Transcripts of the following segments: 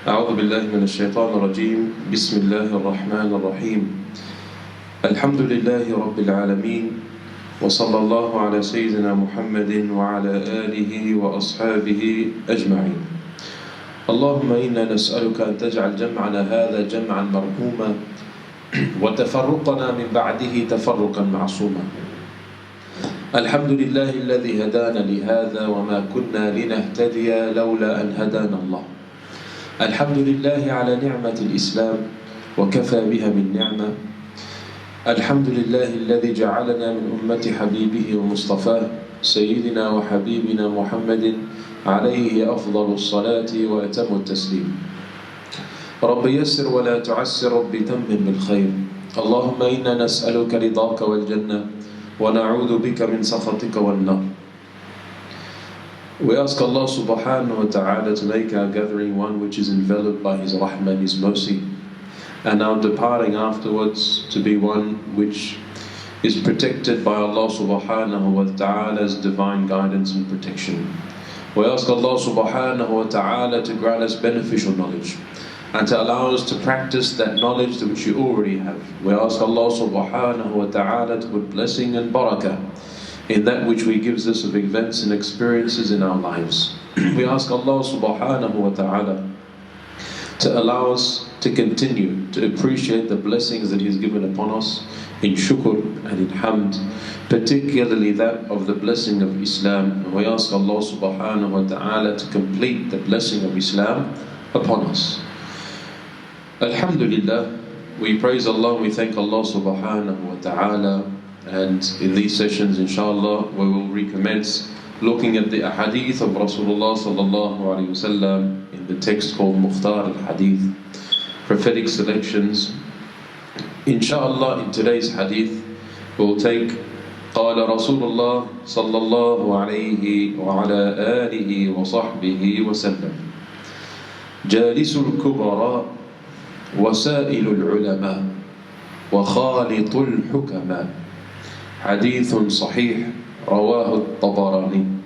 أعوذ بالله من الشيطان الرجيم بسم الله الرحمن الرحيم الحمد لله رب العالمين وصلى الله على سيدنا محمد وعلى آله وأصحابه أجمعين اللهم إنا نسألك أن تجعل جمعنا هذا جمعا مرحوما وتفرقنا من بعده تفرقا معصوما الحمد لله الذي هدانا لهذا وما كنا لنهتدي لولا أن هدانا الله الحمد لله على نعمة الإسلام وكفى بها من نعمة الحمد لله الذي جعلنا من أمة حبيبه ومصطفاه سيدنا وحبيبنا محمد عليه أفضل الصلاة وأتم التسليم رب يسر ولا تعسر رب تمم بالخير اللهم إنا نسألك رضاك والجنة ونعوذ بك من سخطك والنار. We ask Allah subhanahu wa ta'ala to make our gathering one which is enveloped by His rahmah, His mercy, and our departing afterwards to be one which is protected by Allah subhanahu wa ta'ala's divine guidance and protection. We ask Allah subhanahu wa ta'ala to grant us beneficial knowledge and to allow us to practice that knowledge which you already have. We ask Allah subhanahu wa ta'ala to put blessing and barakah in that which He gives us of events and experiences in our lives. We ask Allah subhanahu wa ta'ala to allow us to continue to appreciate the blessings that He's given upon us in shukr and in hamd, particularly that of the blessing of Islam. And we ask Allah subhanahu wa ta'ala to complete the blessing of Islam upon us. Alhamdulillah, we praise Allah, we thank Allah subhanahu wa ta'ala. And in these sessions, inshallah, we will recommence looking at the hadith of Rasulullah sallallahu alayhi wa sallam in the text called Mukhtar al-Hadith, prophetic selections. Inshallah, in today's hadith, we'll take قال رسول الله صلى الله عليه وعلى آله وصحبه وسلم جالس الكبراء وسائل العلماء وخالط الحكماء حديث صحيح رواه الطبراني.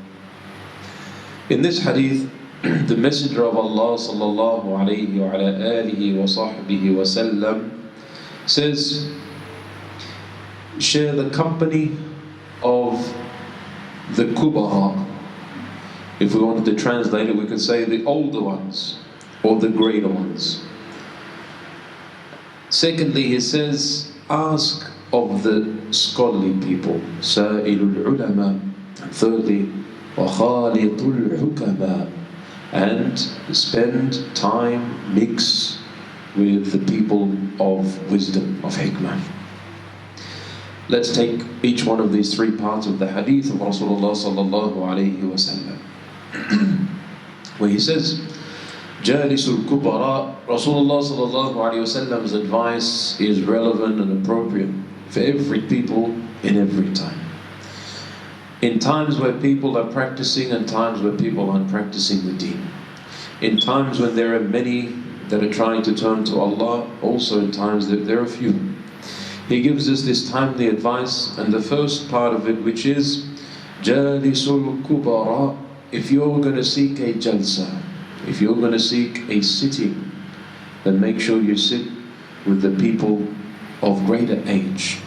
In this hadith, the Messenger of Allah sallallahu alayhi wa ala alihi wa sahbihi wa sallam says, share the company of the kubara. If we wanted to translate it, we could say the older ones or the greater ones. Secondly, he says, ask of the scholarly people, sa'ilul ulama. Thirdly, wa khalitul hukama, and spend time, mix with the people of wisdom, of hikmah. Let's take each one of these three parts of the hadith of Rasulullah sallallahu alayhi wa sallam, where he says, Jalisul Kubara. Rasulullah sallallahu alayhi wa sallam's advice is relevant and appropriate for every people in every time. In times where people are practicing and times where people aren't practicing the deen. In times when there are many that are trying to turn to Allah, also in times that there are few. He gives us this timely advice, and the first part of it, which is Jalisul Kubara. If you're going to seek a jalsa, if you're going to seek a sitting, then make sure you sit with the people of greater age,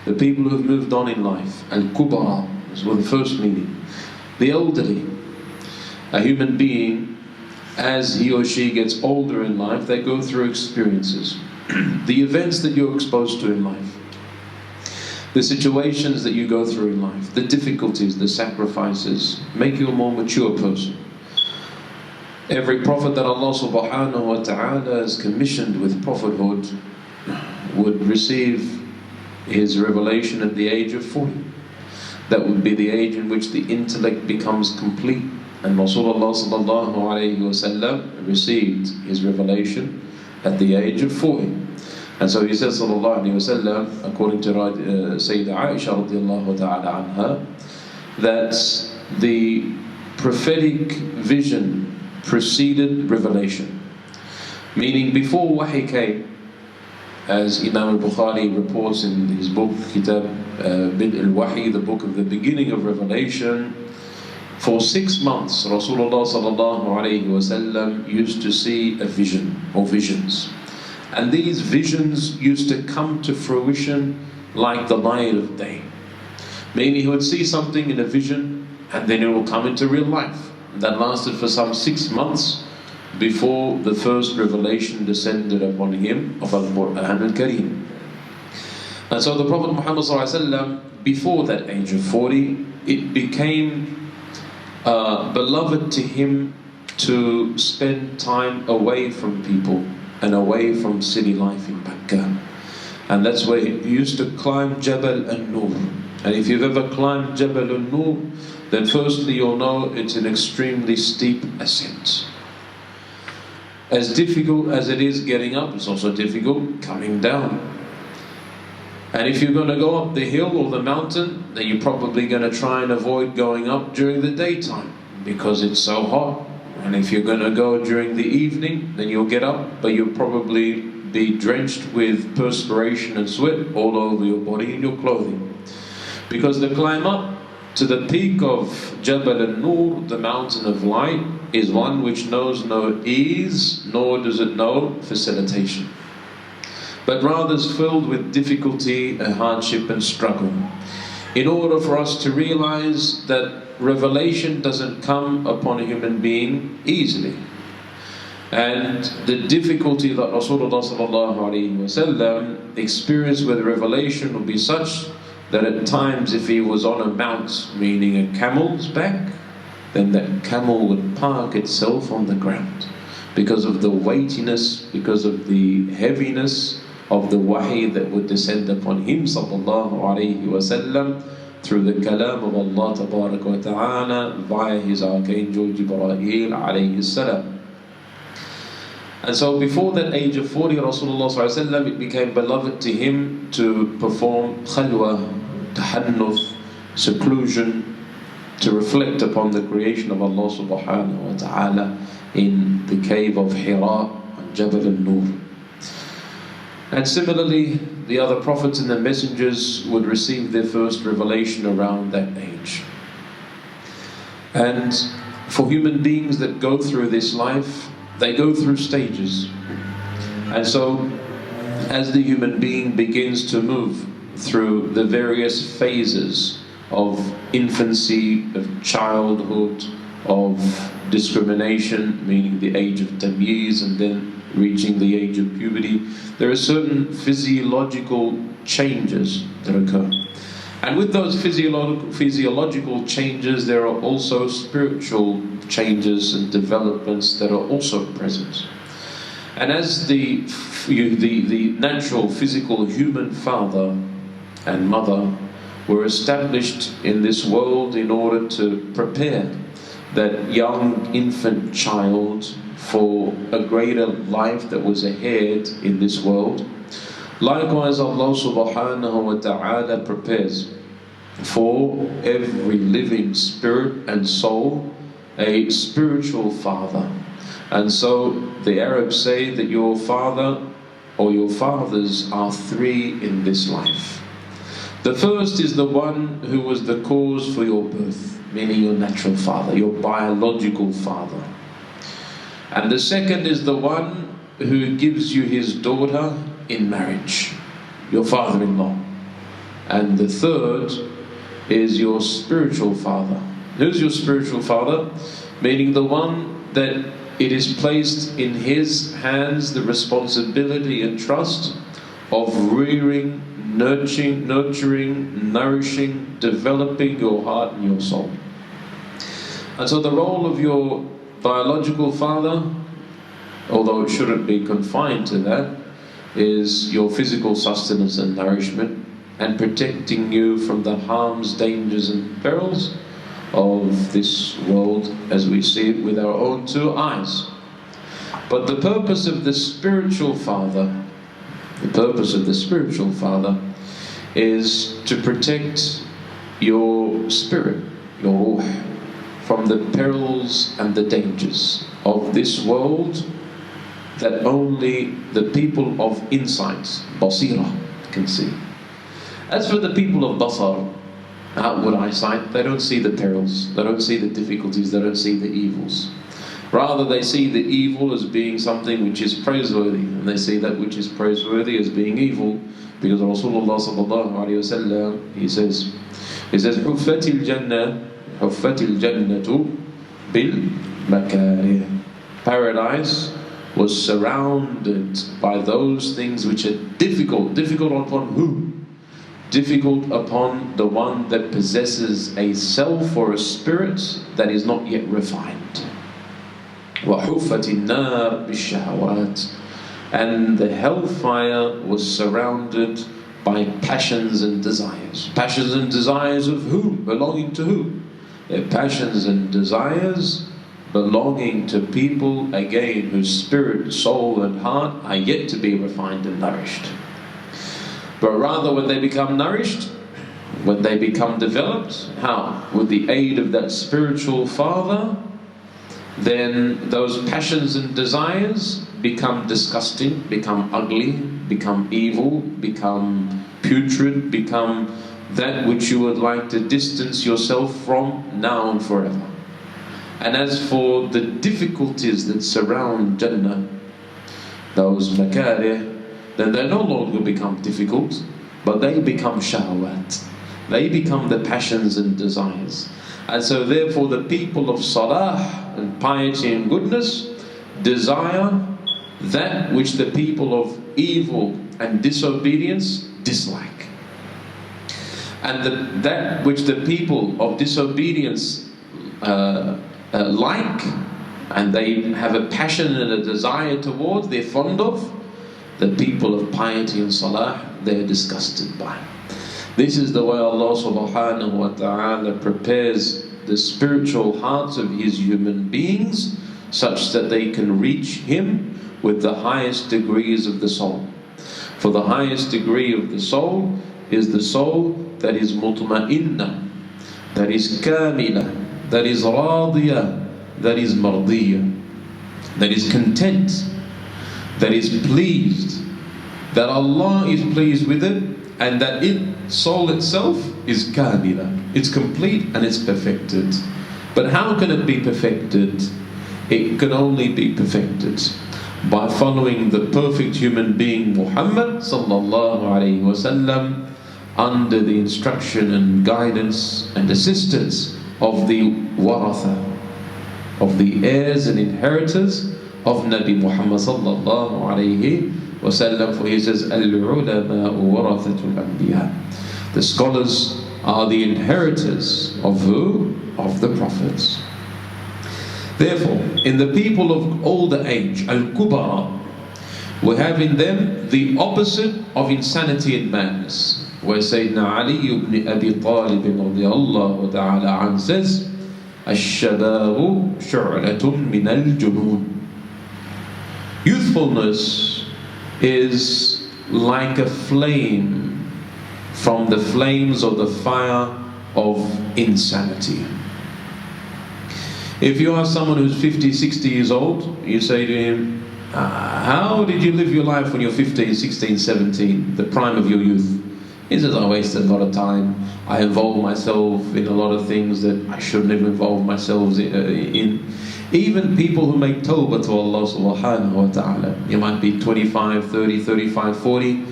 the people who have moved on in life. Al-Kubara is the first meaning. The elderly. A human being, as he or she gets older in life, they go through experiences. The events that you're exposed to in life, the situations that you go through in life, the difficulties, the sacrifices, make you a more mature person. Every prophet that Allah subhanahu wa ta'ala has commissioned with prophethood would receive his revelation at the age of 40. That would be the age in which the intellect becomes complete. And Rasulullah sallallahu alayhi wa sallam received his revelation at the age of 40. And so he says sallallahu alayhi wa sallam, according to Sayyidah Aisha radiallahu ta'ala anha, that the prophetic vision preceded revelation. Meaning before wahi came, as Imam al-Bukhari reports in his book Kitab Bid al-Wahi, the book of the beginning of revelation, For 6 months, Rasulullah sallallahu alayhi wasallam used to see a vision or visions. And these visions used to come to fruition like the light of day. Meaning he would see something in a vision and then it will come into real life. That lasted for some 6 months before the first revelation descended upon him of Al-Quran Al-Kareem. And so the Prophet Muhammad ﷺ, before that age of 40, it became beloved to him to spend time away from people and away from city life in Mecca. And that's where he used to climb Jabal An-Nur. And if you've ever climbed Jabal An-Nur, then firstly you'll know it's an extremely steep ascent. As difficult as it is getting up, it's also difficult coming down. And if you're going to go up the hill or the mountain, then you're probably going to try and avoid going up during the daytime because it's so hot. And if you're going to go during the evening, then you'll get up, but you'll probably be drenched with perspiration and sweat all over your body and your clothing. Because the climb up to the peak of Jabal An-Nur, the mountain of light, is one which knows no ease, nor does it know facilitation, but rather is filled with difficulty and hardship and struggle. In order for us to realize that revelation doesn't come upon a human being easily. And the difficulty that Rasulullah ﷺ experienced with revelation will be such that at times if he was on a mount, meaning a camel's back, then that camel would park itself on the ground because of the weightiness, because of the heaviness of the wahi that would descend upon him sallallahu alayhi wasallam through the kalam of Allah tabarak wa ta'ala via his archangel Jibreel alayhi salam. And so before that age of 40, Rasulullah sallallahu alayhi wasallam, it became beloved to him to perform khalwa, tahannuth, seclusion, to reflect upon the creation of Allah subhanahu wa ta'ala in the cave of Hira on Jabal An-Nur. And similarly, the other prophets and the messengers would receive their first revelation around that age. And for human beings that go through this life, they go through stages. And so, as the human being begins to move through the various phases of infancy, of childhood, of discrimination, meaning the age of tamyiz, and then reaching the age of puberty, there are certain physiological changes that occur. And with those physiological changes, there are also spiritual changes and developments that are also present. And as the natural physical human father and mother were established in this world in order to prepare that young infant child for a greater life that was ahead in this world, likewise Allah subhanahu wa ta'ala prepares for every living spirit and soul a spiritual father. And so the Arabs say that your father or your fathers are three in this life. The first is the one who was the cause for your birth, meaning your natural father, your biological father. And the second is the one who gives you his daughter in marriage, your father-in-law. And the third is your spiritual father. Who's your spiritual father? Meaning the one that it is placed in his hands the responsibility and trust of rearing, nurturing, nourishing, developing your heart and your soul. And so the role of your biological father, although it shouldn't be confined to that, is your physical sustenance and nourishment and protecting you from the harms, dangers and perils of this world as we see it with our own two eyes. But the purpose of the spiritual father, is to protect your spirit, your ruh, from the perils and the dangers of this world that only the people of insight, basira, can see. As for the people of basar, outward eyesight, they don't see the perils, they don't see the difficulties, they don't see the evils. Rather, they see the evil as being something which is praiseworthy, and they see that which is praiseworthy as being evil, because Rasulullah sallallahu alayhi wa sallam, he says, حُفَّتِ الْجَنَّةُ بِالْمَكَارِهِ. Paradise was surrounded by those things which are difficult. Difficult upon who? Difficult upon the one that possesses a self or a spirit that is not yet refined. وَحُفَّتِ النَّارِ بِالشَّهَوَاتِ. And the hellfire was surrounded by passions and desires. Passions and desires of who? Belonging to who? They're passions and desires belonging to people, again, whose spirit, soul and heart are yet to be refined and nourished. But rather, when they become nourished, when they become developed, how? With the aid of that spiritual father, then those passions and desires become disgusting, become ugly, become evil, become putrid, become that which you would like to distance yourself from now and forever. And as for the difficulties that surround Jannah, those makarih, then they no longer become difficult, but they become shahwat. They become the passions and desires. And so therefore the people of salah and piety and goodness desire that which the people of evil and disobedience dislike. And that which the people of disobedience like, and they have a passion and a desire towards, they're fond of, the people of piety and salah, they're disgusted by. This is the way Allah subhanahu wa ta'ala prepares the spiritual hearts of His human beings such that they can reach Him with the highest degrees of the soul. For the highest degree of the soul is the soul that is mutma'inna, that is kamila, that is radiyah, that is mardiyah, that is content, that is pleased, that Allah is pleased with it, and that soul itself is kamila. It's complete and it's perfected. But how can it be perfected? It can only be perfected by following the perfect human being Muhammad sallallahu alayhi wa sallam under the instruction and guidance and assistance of the waratha, of the heirs and inheritors of Nabi Muhammad sallallahu alayhi wa sallam. For he says, Al-ulama warathatul anbiya. The scholars are the inheritors of who? Of the prophets. Therefore, in the people of older age, al-kubara, we have in them the opposite of insanity and madness. Where Sayyidina Ali ibn Abi Talib radiyallahu ta'ala an says, Ash-shababu shu'latun min al-junun. Youthfulness is like a flame from the flames or the fire of insanity. If you ask someone who's 50, 60 years old, you say to him, how did you live your life when you're 15, 16, 17, the prime of your youth? He says, I wasted a lot of time. I involved myself in a lot of things that I shouldn't have involved myself in. Even people who make tawbah to Allah subhanahu wa ta'ala. You might be 25, 30, 35, 40.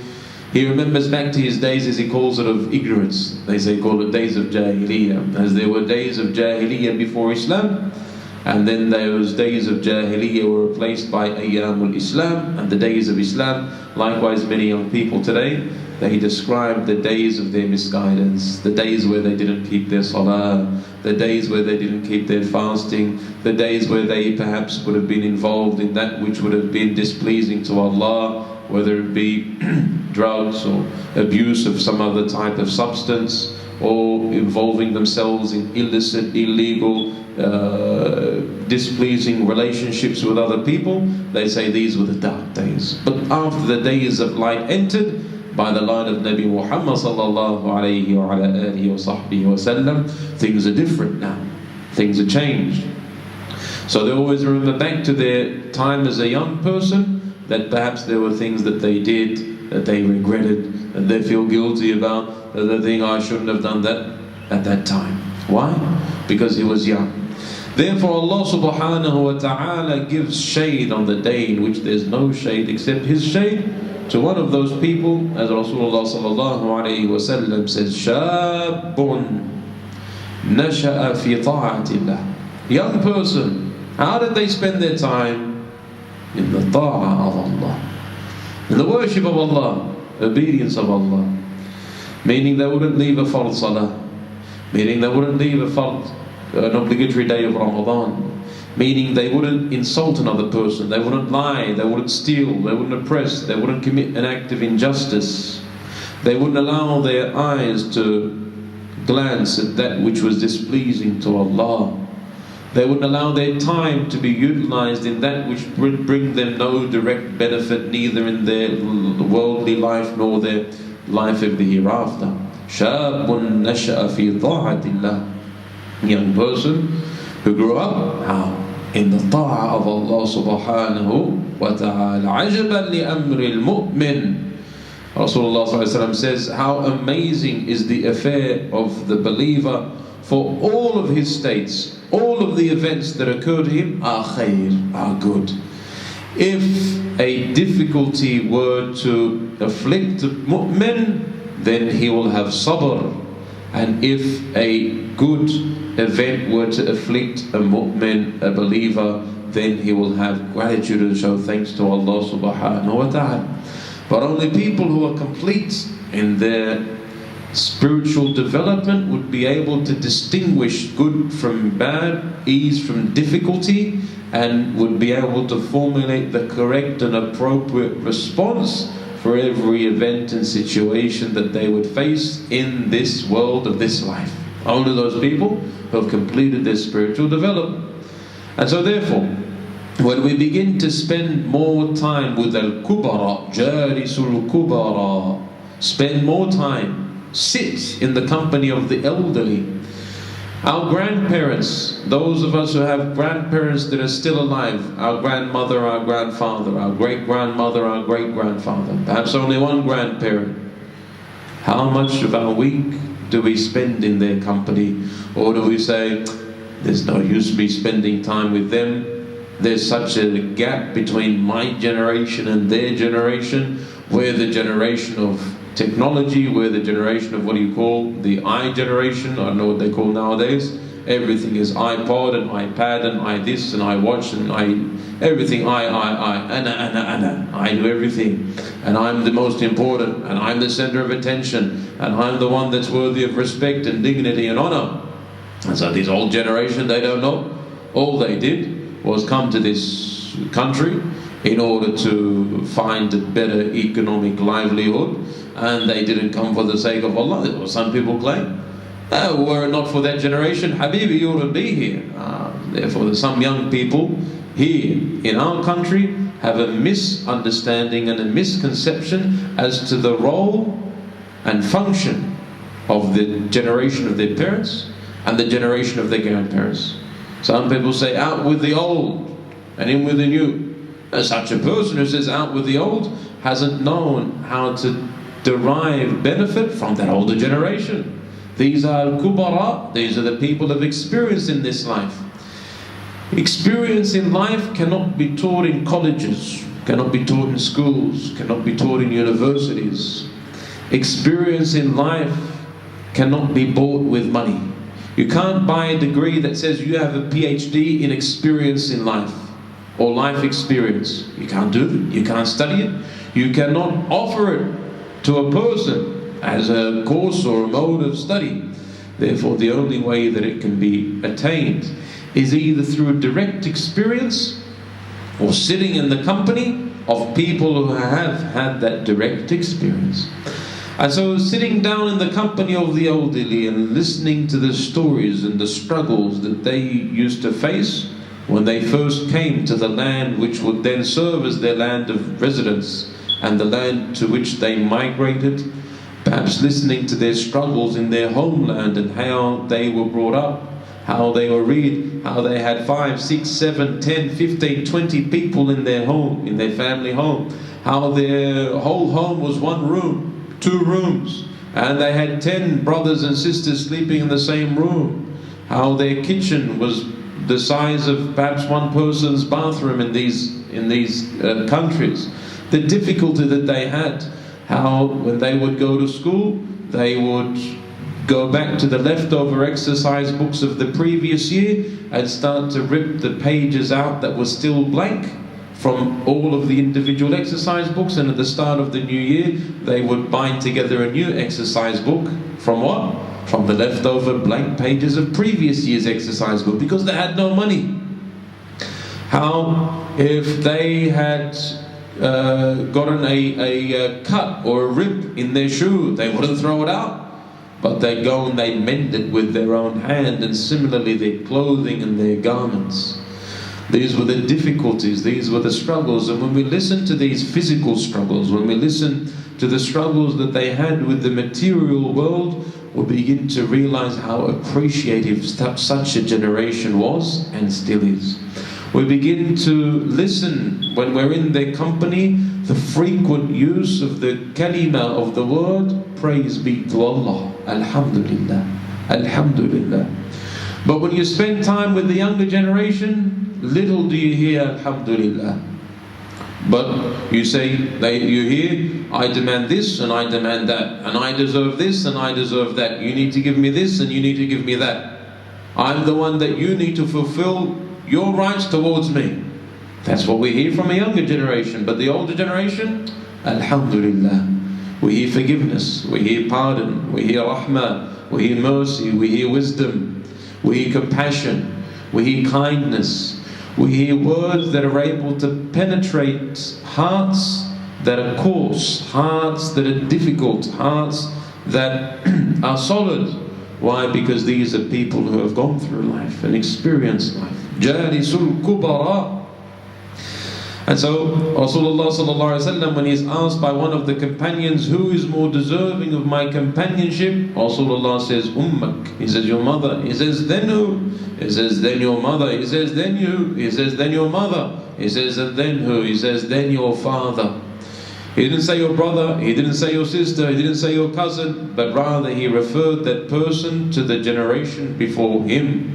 He remembers back to his days, as he calls it, of ignorance. They say, call it days of Jahiliyyah. As there were days of Jahiliyyah before Islam, and then those days of Jahiliyyah were replaced by Ayyamul Islam, and the days of Islam. Likewise, many young people today, they describe the days of their misguidance, the days where they didn't keep their salah, the days where they didn't keep their fasting, the days where they perhaps would have been involved in that which would have been displeasing to Allah, whether it be drugs or abuse of some other type of substance, or involving themselves in illicit, illegal, displeasing relationships with other people. They say these were the dark days. But after the days of light entered, by the line of Nabi Muhammad sallallahu alayhi wa ala alihi wa sahbihi wa sallam, things are different now. Things are changed. So they always remember back to their time as a young person, that perhaps there were things that they did that they regretted, that they feel guilty about, that they think, I shouldn't have done that. at that time. Why? Because he was young. Therefore Allah subhanahu wa ta'ala gives shade on the day in which there's no shade except his shade to one of those people, as Rasulullah sallallahu alayhi wa sallam says, Shabun nasha'a fi ta'atillah. Young person, how did they spend their time? In the ta'ah of Allah, in the worship of Allah, obedience of Allah. Meaning they wouldn't leave a fard salah, meaning they wouldn't leave a fard, an obligatory day of Ramadan, meaning they wouldn't insult another person, they wouldn't lie, they wouldn't steal, they wouldn't oppress, they wouldn't commit an act of injustice, they wouldn't allow their eyes to glance at that which was displeasing to Allah. They wouldn't allow their time to be utilized in that which would bring them no direct benefit, neither in their worldly life nor their life of the hereafter. Shabun nasha'a fi ta'atillah. Young person who grew up how? In the ta'ah of Allah subhanahu wa ta'ala. Ajaban li amri al-mu'min. Rasulullah sallallahu alayhi wa sallam says, how amazing is the affair of the believer, for all of his states, all of the events that occur to him are khair, are good. If a difficulty were to afflict a mu'min, then he will have sabr. And if a good event were to afflict a mu'min, a believer, then he will have gratitude and show thanks to Allah subhanahu wa ta'ala. But only people who are complete in their spiritual development would be able to distinguish good from bad, ease from difficulty, and would be able to formulate the correct and appropriate response for every event and situation that they would face in this world of this life. Only those people who have completed their spiritual development. And so therefore, when we begin to spend more time with al-kubara, jalisul kubara, spend more time, sit in the company of the elderly. Our grandparents, those of us who have grandparents that are still alive, our grandmother, our grandfather, our great-grandmother, our great-grandfather, perhaps only one grandparent. How much of our week do we spend in their company? Or do we say, there's no use me spending time with them, there's such a gap between my generation and their generation, we're the generation of technology, we're the generation of what do you call the I generation, I don't know what they call nowadays. Everything is iPod and iPad and I this and I watch and everything ana, I do everything, and I'm the most important, and I'm the center of attention, and I'm the one that's worthy of respect and dignity and honor. And so this old generation, they don't know. All they did was come to this country in order to find a better economic livelihood, and they didn't come for the sake of Allah. Or some people claim, were it not for that generation, Habibi, you wouldn't be here. Therefore, some young people here in our country have a misunderstanding and a misconception as to the role and function of the generation of their parents and the generation of their grandparents. Some people say, out with the old and in with the new. And such a person who says out with the old hasn't known how to derive benefit from that older generation. These are kubara, these are the people of experience in this life. Experience in life cannot be taught in colleges, cannot be taught in schools, cannot be taught in universities. Experience in life cannot be bought with money. You can't buy a degree that says you have a PhD in experience in life or life experience. You can't do it. You can't study it. You cannot offer it to a person as a course or a mode of study. Therefore, the only way that it can be attained is either through direct experience or sitting in the company of people who have had that direct experience. And so sitting down in the company of the elderly and listening to the stories and the struggles that they used to face when they first came to the land which would then serve as their land of residence and the land to which they migrated, perhaps listening to their struggles in their homeland and how they were brought up, how they were reared, how they had 5, 6, 7, 10, 15, 20 people in their home, in their family home, how their whole home was one room, 2 rooms, and they had 10 brothers and sisters sleeping in the same room, how their kitchen was the size of perhaps one person's bathroom in these countries, the difficulty that they had, how when they would go to school, they would go back to the leftover exercise books of the previous year and start to rip the pages out that were still blank from all of the individual exercise books, and at the start of the new year they would bind together a new exercise book from what? From the leftover blank pages of previous year's exercise book, because they had no money. How if they had gotten a cut or a rip in their shoe, they wouldn't throw it out, but they'd go and they'd mend it with their own hand, and similarly their clothing and their garments. These were the difficulties, these were the struggles. And when we listen to these physical struggles, when we listen to the struggles that they had with the material world, we begin to realize how appreciative such a generation was and still is. We begin to listen, when we're in their company, the frequent use of the kalima of the word, praise be to Allah, alhamdulillah, alhamdulillah. But when you spend time with the younger generation, little do you hear alhamdulillah. But you say, you hear, I demand this and I demand that, and I deserve this and I deserve that. You need to give me this and you need to give me that. I'm the one that you need to fulfill your rights towards me. That's what we hear from a younger generation. But the older generation, alhamdulillah. We hear forgiveness, we hear pardon, we hear rahmah, we hear mercy, we hear wisdom, we hear compassion, we hear kindness. We hear words that are able to penetrate hearts that are coarse, hearts that are difficult, hearts that are solid. Why? Because these are people who have gone through life and experienced life. Jalisul kubara. And so Rasulullah sallallahu alaihi wasallam, when he is asked by one of the companions, who is more deserving of my companionship, Rasulullah says, Ummak. He says, your mother. He says, then who? He says, then your mother. He says, then you. He says, then your mother. He says, and then who? He says, then your father. He didn't say your brother, he didn't say your sister, he didn't say your cousin, but rather he referred that person to the generation before him.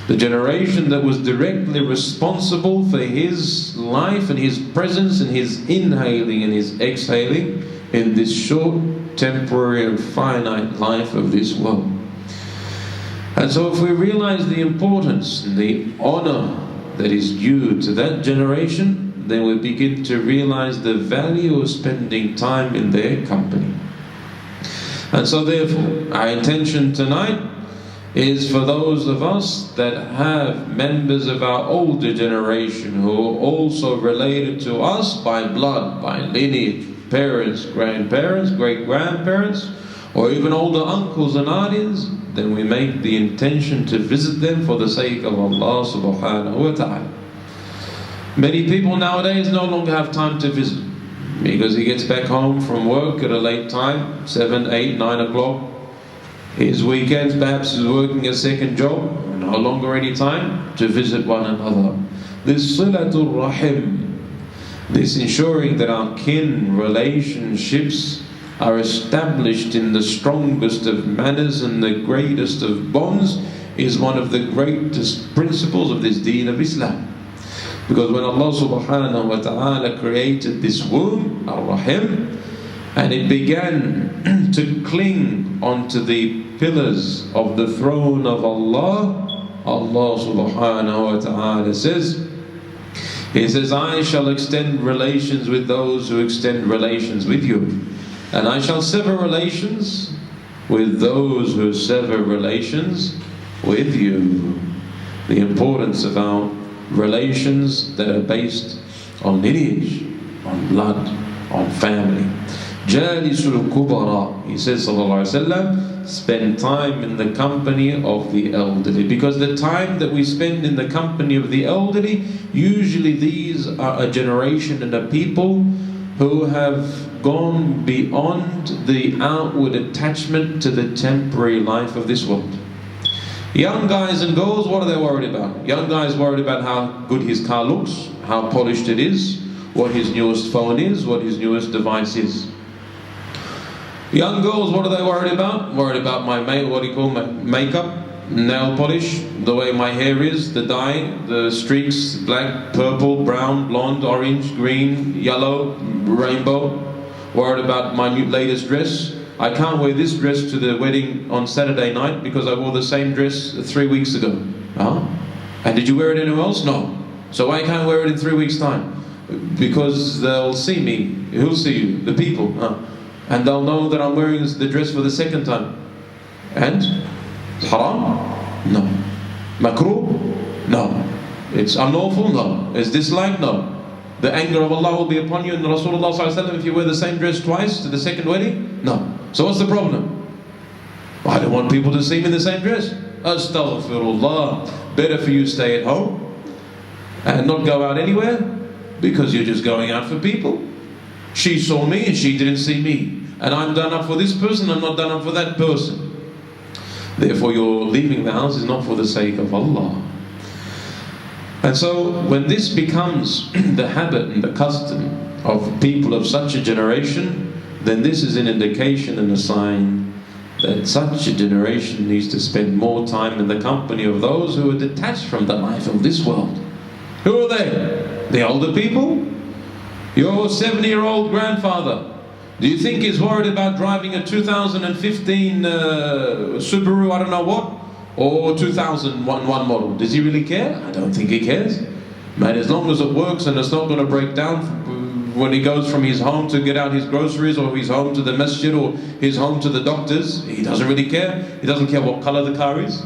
The generation that was directly responsible for his life and his presence and his inhaling and his exhaling in this short, temporary and finite life of this world. And so if we realize the importance and the honor that is due to that generation, then we begin to realize the value of spending time in their company. And so therefore, our intention tonight is for those of us that have members of our older generation who are also related to us by blood, by lineage, parents, grandparents, great-grandparents, or even older uncles and aunties, then we make the intention to visit them for the sake of Allah subhanahu wa ta'ala. Many people nowadays no longer have time to visit because he gets back home from work at a late time, 7, 8, 9 o'clock. His weekends, perhaps he's working a second job, no longer any time to visit one another. This silatul rahim, this ensuring that our kin relationships are established in the strongest of manners and the greatest of bonds, is one of the greatest principles of this deen of Islam. Because when Allah subhanahu wa ta'ala created this womb, ar-Rahim, and it began to cling onto the pillars of the throne of Allah, Allah subhanahu wa ta'ala says, He says, I shall extend relations with those who extend relations with you, and I shall sever relations with those who sever relations with you. The importance of our relations that are based on lineage, on blood, on family. Jalisul kubara, he says sallallahu alaihi wasallam, spend time in the company of the elderly, because the time that we spend in the company of the elderly, usually these are a generation and a people who have gone beyond the outward attachment to the temporary life of this world. Young guys and girls, what are they worried about? Young guys worried about how good his car looks, how polished it is, what his newest phone is, what his newest device is. Young girls, what are they worried about? Worried about my makeup, nail polish, the way my hair is, the dye, the streaks, black, purple, brown, blonde, orange, green, yellow, rainbow. Worried about my latest dress. I can't wear this dress to the wedding on Saturday night because I wore the same dress 3 weeks ago. Huh? And did you wear it anywhere else? No. So why can't I wear it in 3 weeks' time? Because they'll see me. Who'll see you? The people. And they'll know that I'm wearing the dress for the second time. And? It's haram? No. Makruh? No. It's unlawful? No. It's disliked? No. The anger of Allah will be upon you, and Rasulullah ﷺ, if you wear the same dress twice to the second wedding? No. So what's the problem? I don't want people to see me in the same dress. Astaghfirullah. Better for you stay at home and not go out anywhere, because you're just going out for people. She saw me and she didn't see me, and I'm done up for this person, I'm not done up for that person. Therefore your leaving the house is not for the sake of Allah. And so when this becomes the habit and the custom of people of such a generation, then this is an indication and a sign that such a generation needs to spend more time in the company of those who are detached from the life of this world. Who are they? The older people? Your 70-year-old grandfather, do you think he's worried about driving a 2015 Subaru, I don't know what, or 2001 model? Does he really care? I don't think he cares. Man, as long as it works and it's not going to break down when he goes from his home to get out his groceries, or his home to the masjid, or his home to the doctors, he doesn't really care. He doesn't care what color the car is.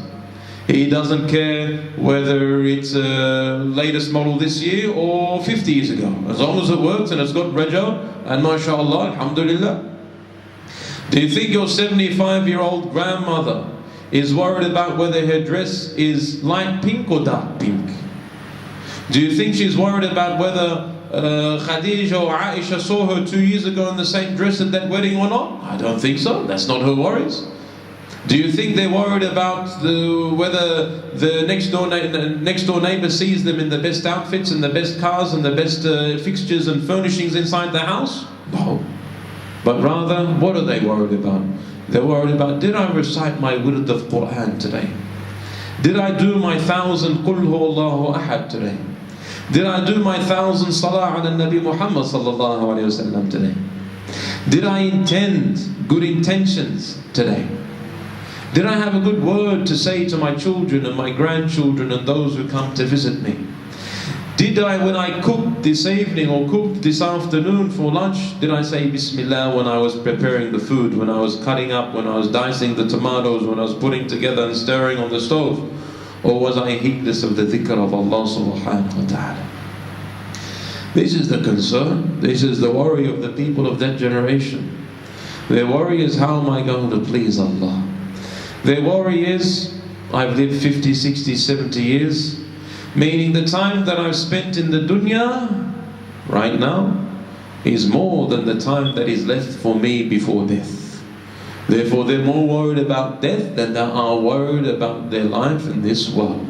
He doesn't care whether it's a latest model this year or 50 years ago. As long as it works and it's got rejo, and mashallah, alhamdulillah. Do you think your 75-year-old grandmother is worried about whether her dress is light pink or dark pink? Do you think she's worried about whether Khadija or Aisha saw her 2 years ago in the same dress at that wedding or not? I don't think so. That's not her worries. Do you think they're worried about whether the next door neighbor sees them in the best outfits and the best cars and the best fixtures and furnishings inside the house? No. But rather, what are they worried about? They're worried about, did I recite my wird of Quran today? Did I do my 1,000 Qul Huwallahu Ahad today? Did I do my 1,000 Salah ala Nabi Muhammad sallallahu alayhi wa sallam today? Did I intend good intentions today? Did I have a good word to say to my children and my grandchildren and those who come to visit me? Did I, when I cooked this evening or cooked this afternoon for lunch, did I say Bismillah when I was preparing the food, when I was cutting up, when I was dicing the tomatoes, when I was putting together and stirring on the stove? Or was I heedless of the dhikr of Allah subhanahu wa ta'ala? This is the concern. This is the worry of the people of that generation. Their worry is, how am I going to please Allah? Their worry is, I've lived 50, 60, 70 years, meaning the time that I've spent in the dunya right now is more than the time that is left for me before death. Therefore they're more worried about death than they are worried about their life in this world.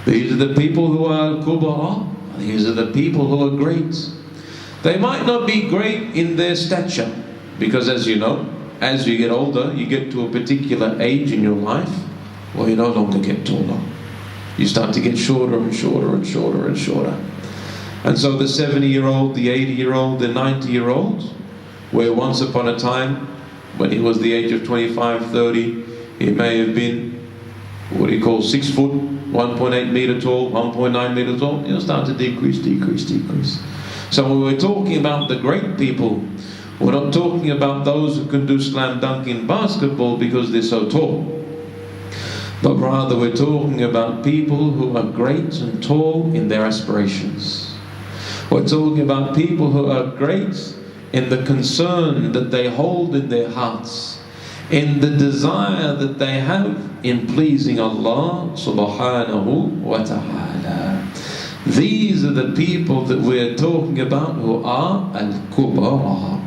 These are the people who are kubara. These are the people who are great. They might not be great in their stature, because as you know, as you get older, you get to a particular age in your life, well, you no longer get taller. You start to get shorter and shorter and shorter and shorter. And so the 70-year-old, the 80-year-old, the 90-year-old, where once upon a time, when he was the age of 25, 30, he may have been, 6 foot, 1.8 meter tall, 1.9 meter tall, he'll start to decrease. So when we're talking about the great people, we're not talking about those who can do slam dunk in basketball because they're so tall. But rather we're talking about people who are great and tall in their aspirations. We're talking about people who are great in the concern that they hold in their hearts, in the desire that they have in pleasing Allah subhanahu wa ta'ala. These are the people that we're talking about who are al-kubara.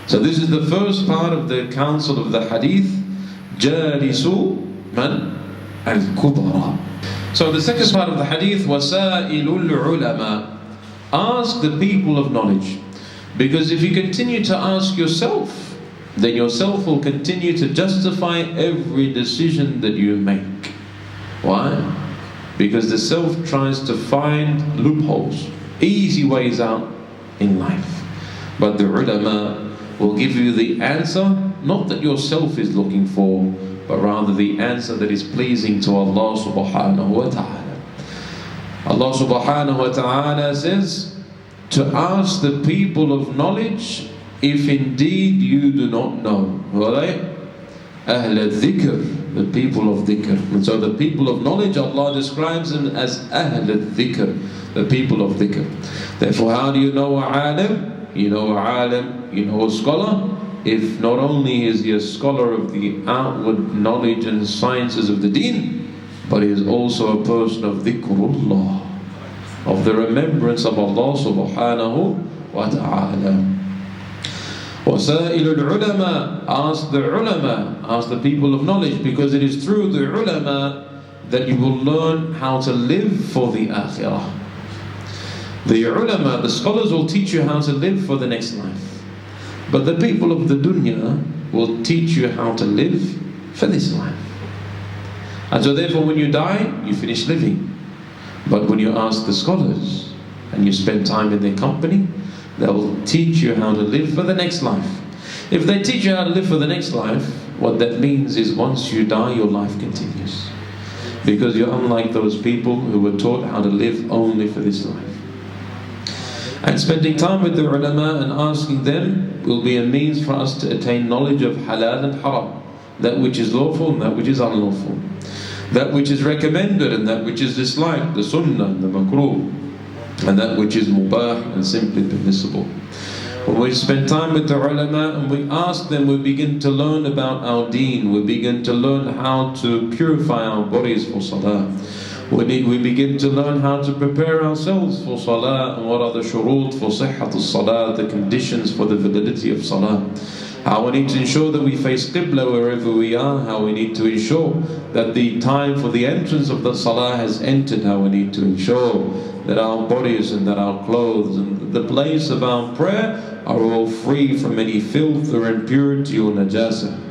So this is the first part of the counsel of the hadith, Jalisu man al-kubara. So the second part of the hadith, wasailul ulama. Ask the people of knowledge. Because if you continue to ask yourself then yourself will continue to justify every decision that you make. Why? Because the self tries to find loopholes, easy ways out in life. But the ulama will give you the answer, not that yourself is looking for, but rather the answer that is pleasing to Allah subhanahu wa ta'ala. Allah subhanahu wa ta'ala says to ask the people of knowledge if indeed you do not know. Who are they? Ahl al-dhikr, the people of dhikr. And so the people of knowledge, Allah describes them as Ahl al-dhikr, the people of dhikr. Therefore, how do you know a alim? You know a alim, you know a scholar, if not only is he a scholar of the outward knowledge and sciences of the deen, but he is also a person of dhikrullah, of the remembrance of Allah subhanahu wa ta'ala. وَسَائِلُ الْعُلَمَاء, ask the ulama, ask the people of knowledge, because it is through the ulama that you will learn how to live for the akhirah. The ulama, the scholars, will teach you how to live for the next life. But the people of the dunya will teach you how to live for this life. And so therefore when you die, you finish living. But when you ask the scholars and you spend time in their company, they will teach you how to live for the next life. If they teach you how to live for the next life, what that means is once you die, your life continues. Because you're unlike those people who were taught how to live only for this life. And spending time with the ulama and asking them will be a means for us to attain knowledge of halal and haram, that which is lawful and that which is unlawful, that which is recommended and that which is disliked, the sunnah and the makruh, and that which is mubah and simply permissible. When we spend time with the ulama and we ask them, we begin to learn about our deen, we begin to learn how to purify our bodies for salah. We begin to learn how to prepare ourselves for salah, and what are the shurut for sihhat salah, the conditions for the validity of salah. How we need to ensure that we face qibla wherever we are, how we need to ensure that the time for the entrance of the salah has entered, how we need to ensure that our bodies and that our clothes and the place of our prayer are all free from any filth or impurity or najasa.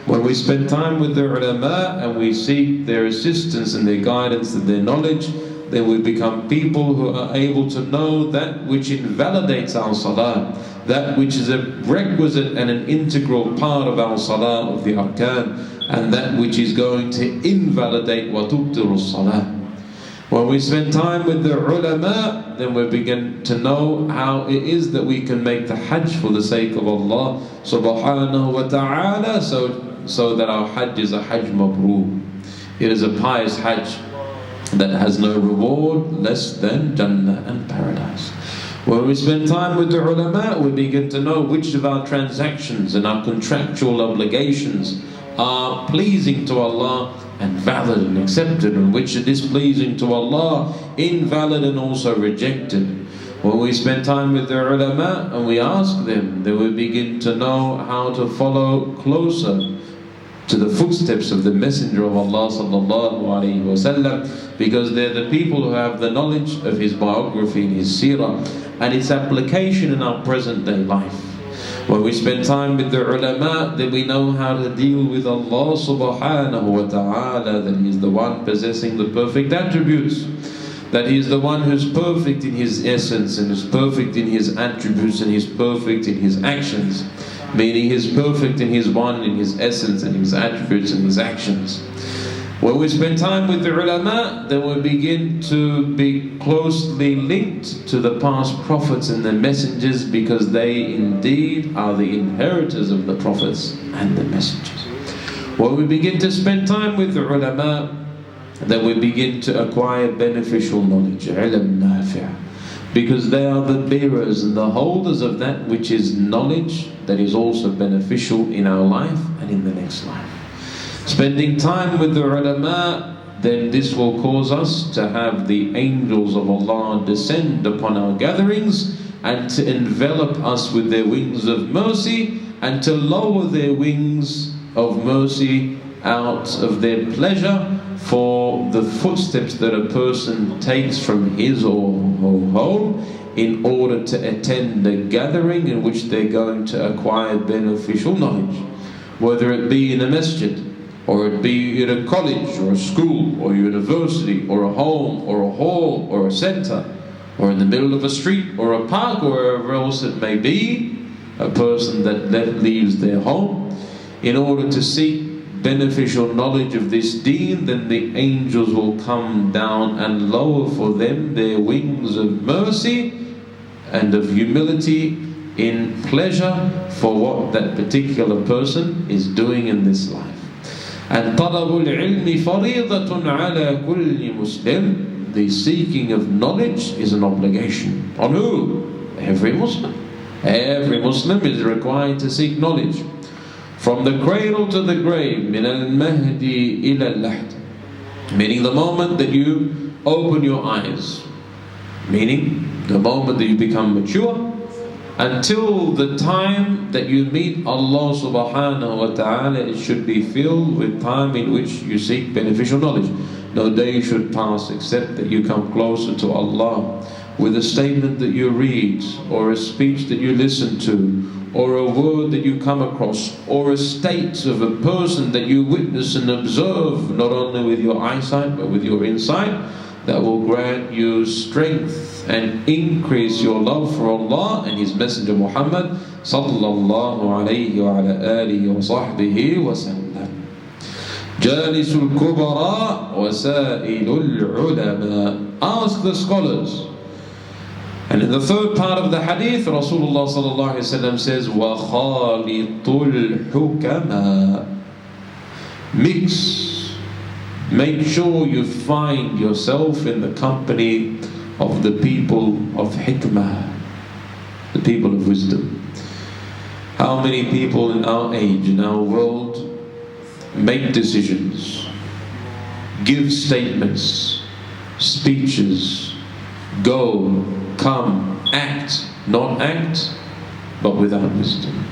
When we spend time with the ulama and we seek their assistance and their guidance and their knowledge, then we become people who are able to know that which invalidates our salah, that which is a requisite and an integral part of our salah, of the arkan, and that which is going to invalidate wa tubtiru salah. When we spend time with the ulama, then we begin to know how it is that we can make the hajj for the sake of Allah subhanahu wa ta'ala, so that our hajj is a hajj mabrur. It is a pious hajj that has no reward less than Jannah and paradise. When we spend time with the ulama, we begin to know which of our transactions and our contractual obligations are pleasing to Allah and valid and accepted, and which are displeasing to Allah, invalid and also rejected. When we spend time with the ulama and we ask them, then we begin to know how to follow closer to the footsteps of the Messenger of Allah sallallahu alaihi wasallam, because they're the people who have the knowledge of his biography and his seerah and its application in our present day life. When we spend time with the ulama, then we know how to deal with Allah subhanahu wa ta'ala, that he is the one possessing the perfect attributes, that he is the one who's perfect in his essence and is perfect in his attributes and he's perfect in his actions. Meaning he's perfect in his one, in his essence and his attributes and his actions. When we spend time with the ulama, then we begin to be closely linked to the past prophets and the messengers, because they indeed are the inheritors of the prophets and the messengers. When we begin to spend time with the ulama, then we begin to acquire beneficial knowledge, ilm nafi', because they are the bearers and the holders of that which is knowledge that is also beneficial in our life and in the next life. Spending time with the ulama, then this will cause us to have the angels of Allah descend upon our gatherings and to envelop us with their wings of mercy and to lower their wings of mercy out of their pleasure for the footsteps that a person takes from his or her home in order to attend a gathering in which they're going to acquire beneficial knowledge, whether it be in a masjid, or it be in a college, or a school, or a university, or a home, or a hall, or a center, or in the middle of a street, or a park, or wherever else it may be. A person that leaves their home in order to seek beneficial knowledge of this deen, then the angels will come down and lower for them their wings of mercy and of humility in pleasure for what that particular person is doing in this life. And طلب العلم فريضة على كل مسلم. The seeking of knowledge is an obligation. On who? Every Muslim. Every Muslim is required to seek knowledge. From the cradle to the grave, من المهد إلى اللحد. Meaning the moment that you open your eyes. Meaning the moment that you become mature, until the time that you meet Allah subhanahu wa ta'ala, it should be filled with time in which you seek beneficial knowledge. No day should pass except that you come closer to Allah with a statement that you read, or a speech that you listen to, or a word that you come across, or a state of a person that you witness and observe, not only with your eyesight but with your insight, that will grant you strength and increase your love for Allah and His Messenger Muhammad sallallahu alayhi wa ala alihi wa sahbihi wa sallam. Jalisul kubara wa sa'ilul ulama. Ask the scholars. And in the third part of the hadith, Rasulullah sallallahu alayhi wa sallam says, wa khalitul hukama. Mix. Make sure you find yourself in the company of the people of hikmah, the people of wisdom. How many people in our age, in our world, make decisions, give statements, speeches, go, come, act, not act, but without wisdom.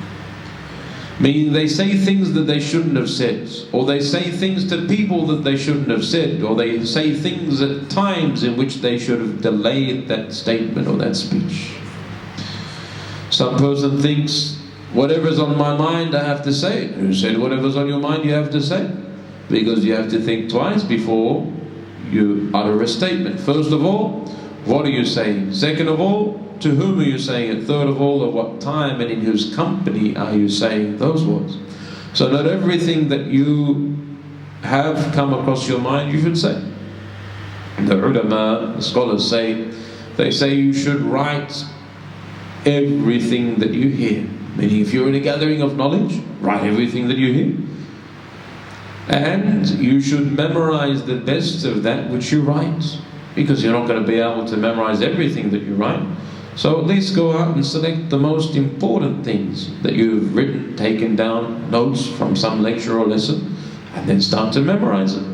Meaning they say things that they shouldn't have said, or they say things to people that they shouldn't have said, or they say things at times in which they should have delayed that statement or that speech. Some person thinks, whatever's on my mind I have to say. Who said whatever's on your mind you have to say? Because you have to think twice before you utter a statement. First of all, what are you saying? Second of all, to whom are you saying it? Third of all, at what time and in whose company are you saying those words? So not everything that you have come across your mind you should say. The ulama, the scholars say, they say you should write everything that you hear. Meaning if you're in a gathering of knowledge, write everything that you hear. And you should memorize the best of that which you write, because you're not going to be able to memorize everything that you write. So at least go out and select the most important things that you've written, taken down notes from some lecture or lesson, and then start to memorize it.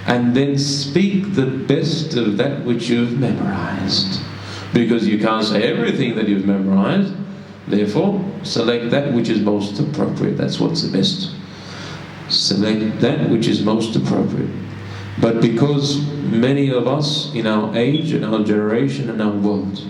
And then speak the best of that which you've memorized. Because you can't say everything that you've memorized, therefore select that which is most appropriate. That's what's the best. Select that which is most appropriate. But because many of us in our age, in our generation, in our world,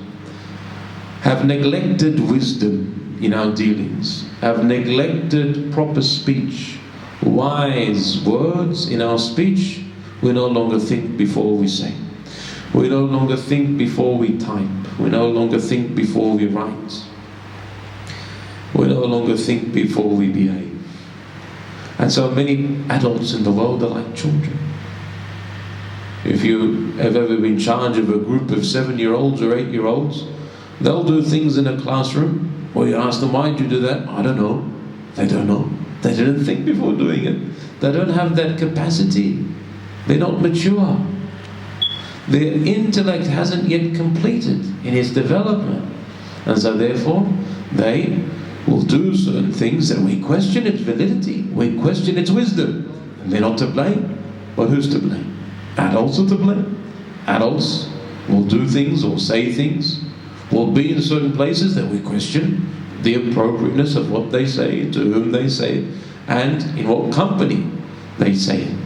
have neglected wisdom in our dealings, have neglected proper speech, wise words in our speech, we no longer think before we say. We no longer think before we type. We no longer think before we write. We no longer think before we behave. And so many adults in the world are like children. If you have ever been in charge of a group of 7-year-olds or 8-year-olds, they'll do things in a classroom, or you ask them, why did you do that? I don't know. They don't know. They didn't think before doing it. They don't have that capacity. They're not mature. Their intellect hasn't yet completed in its development. And so therefore, they will do certain things that we question its validity, we question its wisdom. And they're not to blame. But who's to blame? Adults are to blame. Adults will do things or say things, will be in certain places that we question the appropriateness of what they say, to whom they say it, and in what company they say it.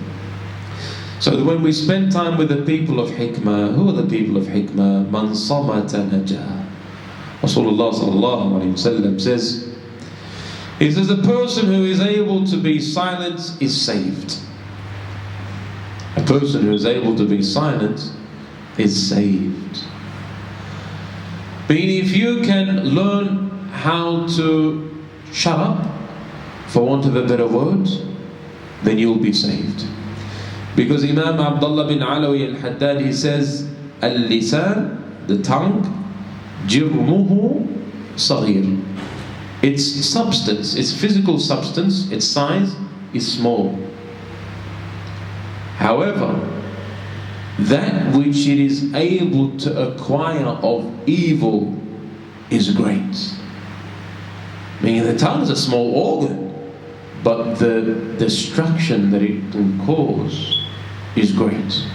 So when we spend time with the people of hikmah, who are the people of hikmah? Man samata najah. Rasulullah sallallahu alayhi wa sallam says, he says, the person who is able to be silent is saved. A person who is able to be silent is saved. Meaning, if you can learn how to shut up, for want of a better word, then you'll be saved. Because Imam Abdullah bin Alawi al-Haddad, he says, al-lisan, the tongue, jirmuhu saghir. Its substance, its physical substance, its size is small. However, that which it is able to acquire of evil is great. Meaning the tongue is a small organ, but the destruction that it can cause is great.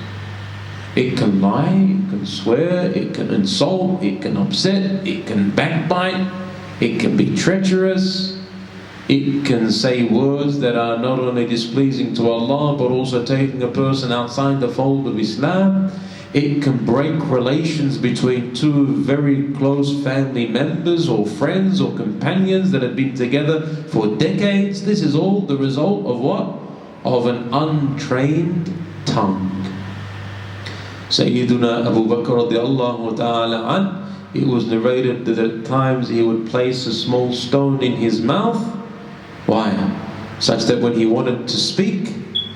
It can lie, it can swear, it can insult, it can upset, it can backbite, it can be treacherous, it can say words that are not only displeasing to Allah but also taking a person outside the fold of Islam. It can break relations between two very close family members or friends or companions that have been together for decades. This is all the result of what? Of an untrained tongue. Sayyiduna Abu Bakr radiallahu ta'ala an, it was narrated that at times he would place a small stone in his mouth. Why? Such that when he wanted to speak,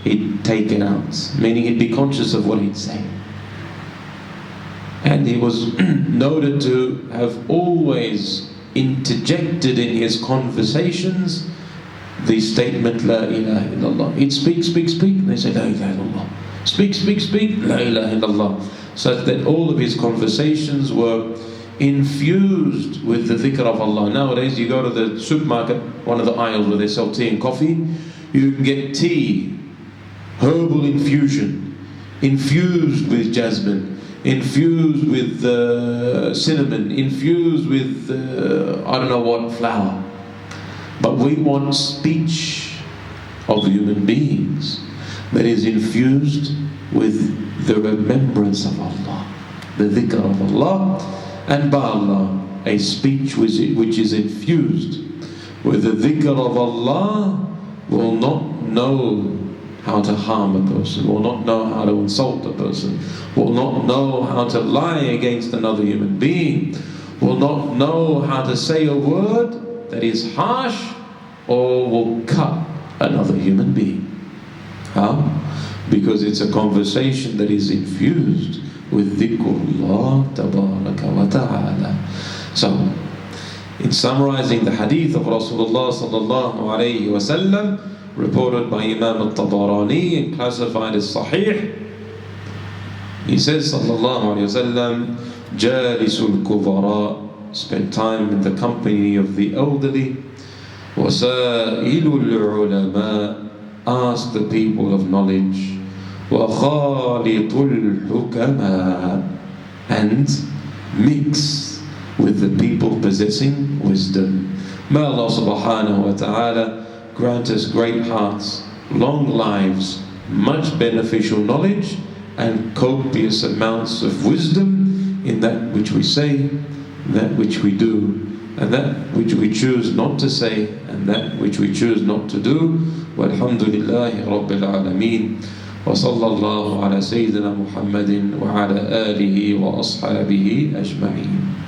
he'd take it out. Meaning he'd be conscious of what he'd say. And he was noted to have always interjected in his conversations the statement, La ilaha illallah. He'd speak, and they say, La ilaha illallah. Speak, La ilaha illallah. Such that all of his conversations were infused with the dhikr of Allah. Nowadays you go to the supermarket, one of the aisles where they sell tea and coffee, you can get tea, herbal infusion, infused with jasmine, infused with cinnamon, infused with I don't know what flower. But we want speech of human beings that is infused with the remembrance of Allah, the dhikr of Allah. And by Allah, a speech which is infused with the dhikr of Allah will not know how to harm a person, will not know how to insult a person, will not know how to lie against another human being, will not know how to say a word that is harsh or will cut another human being. How? Because it's a conversation that is infused with dhikrullah tabaraka wa ta'ala. So, in summarizing the hadith of Rasulullah sallallahu alayhi wa sallam, reported by Imam al-Tabarani and classified as sahih, he says sallallahu alayhi wa sallam, jalisul kubara, spend time in the company of the elderly, wasailul ulama, ask the people of knowledge, وَخَالِطُ الْحُكَمَاء, and mix with the people possessing wisdom. May Allah subhanahu wa ta'ala grant us great hearts, long lives, much beneficial knowledge, and copious amounts of wisdom in that which we say, that which we do, and that which we choose not to say, and that which we choose not to do. Walhamdulillahi Rabbil Alameen. وصلى الله على سيدنا محمد وعلى آله وأصحابه أجمعين.